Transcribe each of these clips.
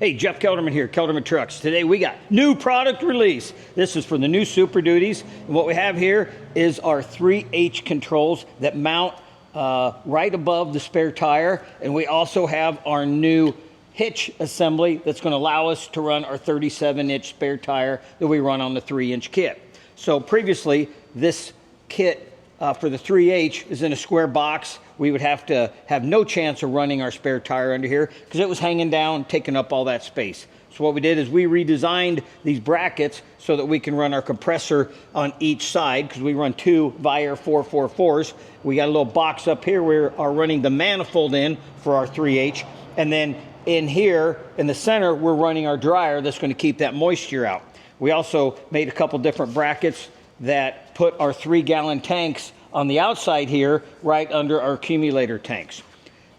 Hey, Jeff Kelderman here, Kelderman Trucks. Today we got new product release. This is for the new Super Duties. And what we have here is our 3H controls that mount right above the spare tire. And we also have our new hitch assembly that's going to allow us to run our 37-inch spare tire that we run on the 3-inch kit. So previously, this kit for the 3H is in a square box. We would have to have no chance of running our spare tire under here because it was hanging down, taking up all that space. So what we did is we redesigned these brackets so that we can run our compressor on each side, because we run two Vier 444s. We got a little box up here we are running the manifold in for our 3H. And then in here, in the center, we're running our dryer that's going to keep that moisture out. We also made a couple different brackets that put our 3-gallon tanks on the outside here, right under our accumulator tanks.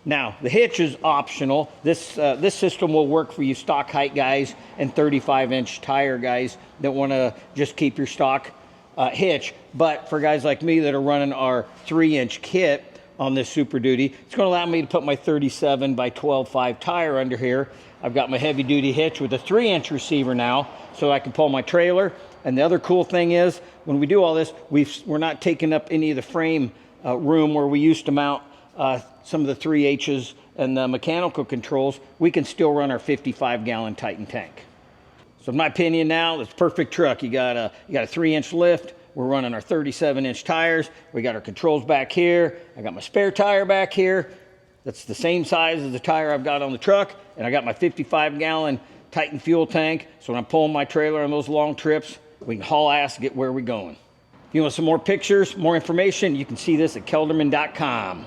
Now, the hitch is optional. This system will work for you stock height guys and 35-inch tire guys that want to just keep your stock hitch. But for guys like me that are running our 3-inch kit on this Super Duty, it's going to allow me to put my 37 by 12.5 tire under here. I've got my heavy duty hitch with a 3-inch receiver now, so I can pull my trailer. And the other cool thing is, when we do all this, we're not taking up any of the frame room where we used to mount some of the 3Hs and the mechanical controls. We can still run our 55-gallon Titan tank. So in my opinion now, it's a perfect truck. You got a 3-inch lift. We're running our 37-inch tires. We got our controls back here. I got my spare tire back here. That's the same size as the tire I've got on the truck. And I got my 55-gallon Titan fuel tank. So when I'm pulling my trailer on those long trips, we can haul ass to get where we're going. If you want some more pictures, more information, you can see this at kelderman.com.